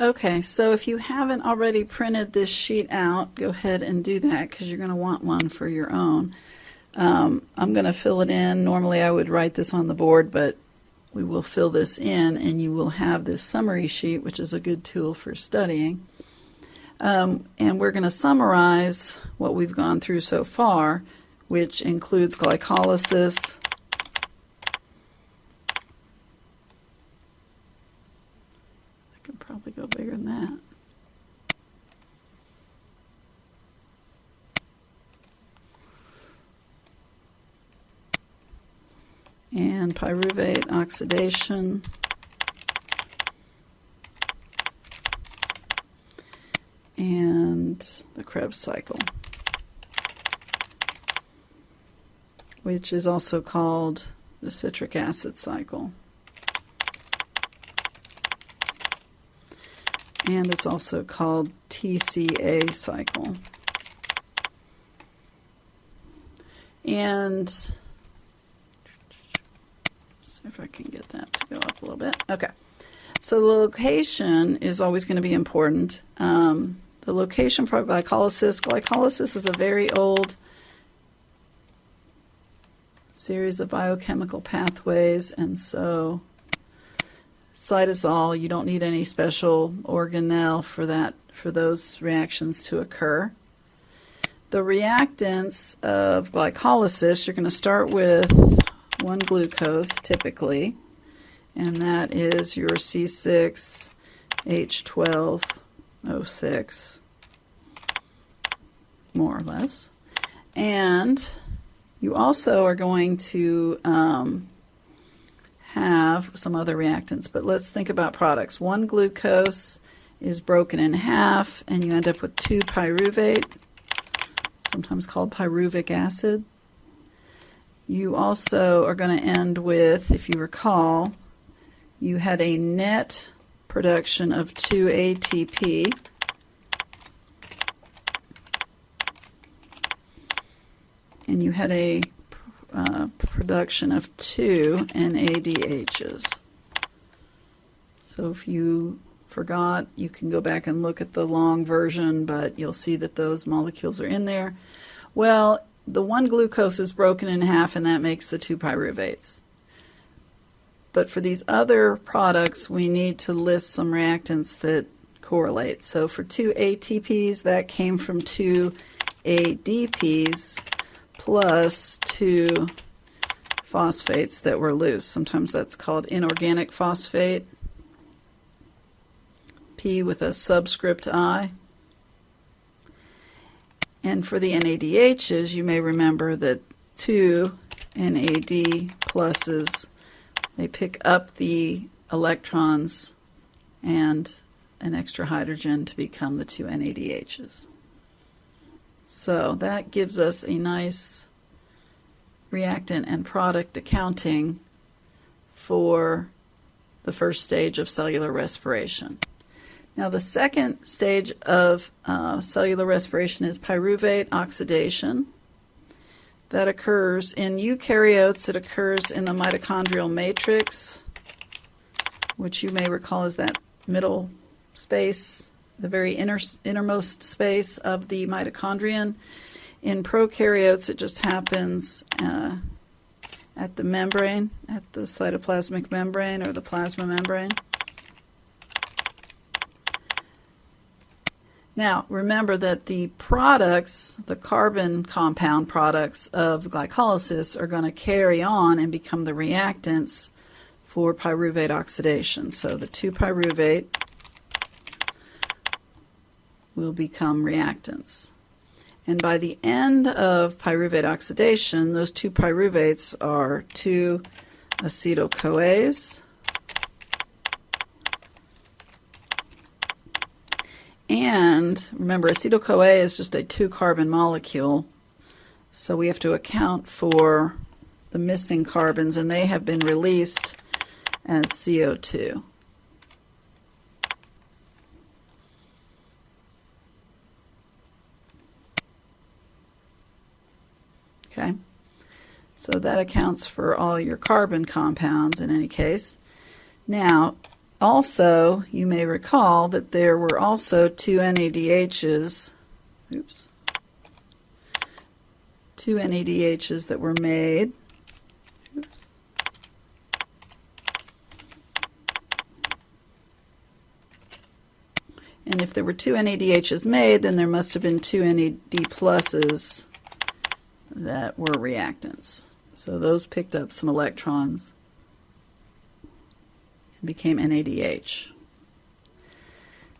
Okay, so if you haven't already printed this sheet out, go ahead and do that because you're going to want one for your own. I'm going to fill it in. Normally I would write this on the board, but we will fill this in and you will have this summary sheet, which is a good tool for studying. And we're going to summarize what we've gone through so far, which includes glycolysis, I can probably go bigger than that. And pyruvate oxidation, and the Krebs cycle, which is also called the citric acid cycle. And it's also called TCA cycle. And see if I can get that to go up a little bit. Okay, so the location is always going to be important. The location for glycolysis. Glycolysis is a very old series of biochemical pathways, and so cytosol, you don't need any special organelle for that, for those reactions to occur. The reactants of glycolysis, you're going to start with 1-glucose typically, and that is your C6H12O6, more or less. And you also are going to have some other reactants, but let's think about products. 1-glucose is broken in half, and you end up with 2-pyruvate, sometimes called pyruvic acid. You also are going to end with, if you recall, you had a net production of 2 ATP. And you had a production of 2 NADHs. So if you forgot, you can go back and look at the long version, but you'll see that those molecules are in there. Well, the 1-glucose is broken in half, and that makes the 2 pyruvates. But for these other products, we need to list some reactants that correlate. So for 2 ATPs, that came from 2 ADPs plus 2 phosphates that were loose. Sometimes that's called inorganic phosphate, P with a subscript I. And for the NADHs, you may remember that 2 NAD pluses, they pick up the electrons and an extra hydrogen to become the 2 NADHs. So that gives us a nice reactant and product accounting for the first stage of cellular respiration. Now the second stage of cellular respiration is pyruvate oxidation. That occurs in eukaryotes. It occurs in the mitochondrial matrix, which you may recall is that middle space, the very innermost space of the mitochondrion. In prokaryotes, it just happens at the membrane, at the cytoplasmic membrane or the plasma membrane. Now, remember that the products, the carbon compound products of glycolysis are going to carry on and become the reactants for pyruvate oxidation. So the 2-pyruvate will become reactants. And by the end of pyruvate oxidation, those 2 pyruvates are 2 acetyl-CoAs and remember, acetyl-CoA is just a 2-carbon molecule, so we have to account for the missing carbons, and they have been released as CO2. Okay, so that accounts for all your carbon compounds in any case. Now, also, you may recall that there were also two NADHs, two NADHs that were made. And if there were two NADHs made, then there must have been two NAD pluses that were reactants. So those picked up some electrons and became NADH.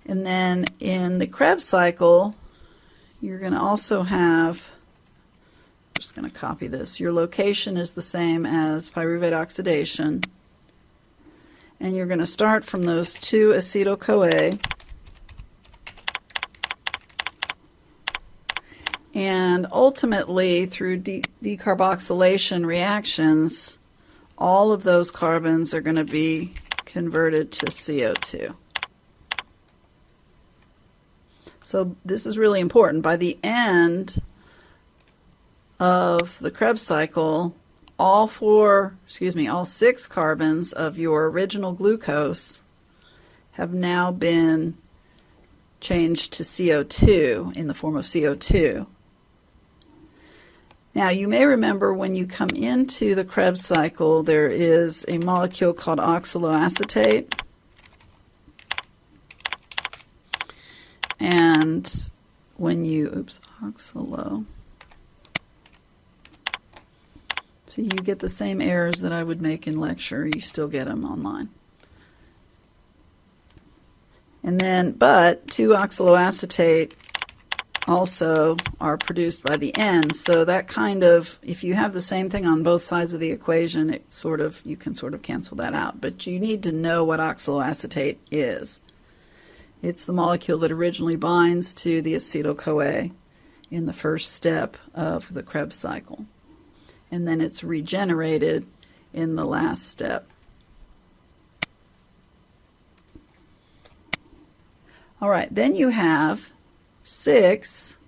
And then in the Krebs cycle, you're going to also have, I'm just going to copy this, your location is the same as pyruvate oxidation. And you're going to start from those two acetyl-CoA. And ultimately, through decarboxylation reactions, all of those carbons are going to be converted to CO2. So this is really important. By the end of the Krebs cycle, all 6 carbons of your original glucose have now been changed to CO2 in the form of CO2. Now, you may remember when you come into the Krebs cycle, there is a molecule called oxaloacetate. And when you, oxalo. See, you get the same errors that I would make in lecture. You still get them online. And then, but 2-oxaloacetate also are produced by the end. So that kind of, if you have the same thing on both sides of the equation, it sort of, you can sort of cancel that out. But you need to know what oxaloacetate is. It's the molecule that originally binds to the acetyl-CoA in the first step of the Krebs cycle. And then it's regenerated in the last step. All right, then you have 6,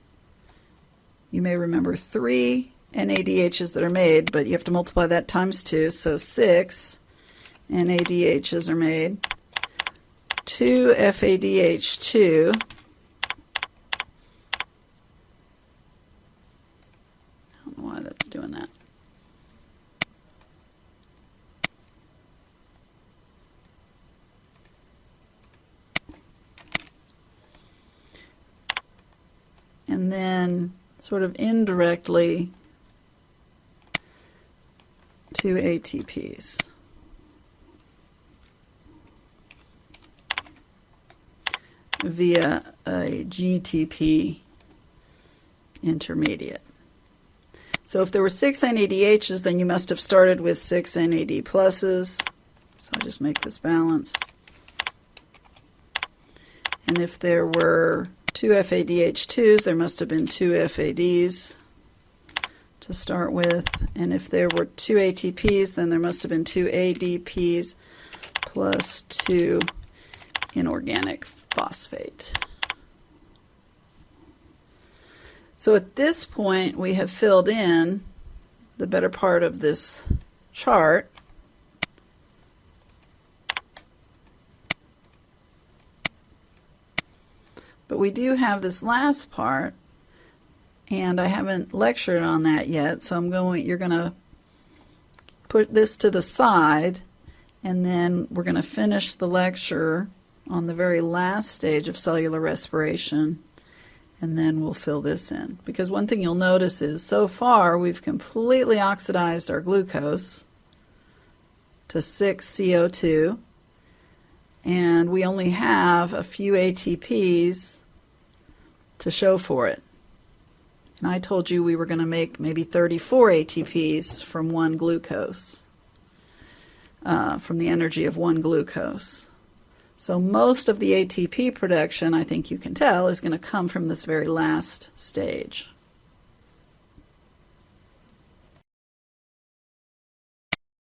you may remember 3 NADHs that are made, but you have to multiply that times 2, so 6 NADHs are made, 2 FADH2, I don't know why that's doing that. And then, sort of indirectly, 2 ATPs. Via a GTP intermediate. So if there were 6 NADHs, then you must have started with 6 NAD pluses. So I'll just make this balance. And if there were 2 FADH2s, there must have been 2 FADs to start with. And if there were 2 ATPs, then there must have been 2 ADPs plus 2 inorganic phosphate. So at this point, we have filled in the better part of this chart. But we do have this last part, and I haven't lectured on that yet, so you're going to put this to the side, and then we're going to finish the lecture on the very last stage of cellular respiration, and then we'll fill this in. Because one thing you'll notice is, so far, we've completely oxidized our glucose to 6 CO2, and we only have a few ATPs to show for it. And I told you we were going to make maybe 34 ATPs from one glucose, from the energy of one glucose. So most of the ATP production, I think you can tell, is going to come from this very last stage.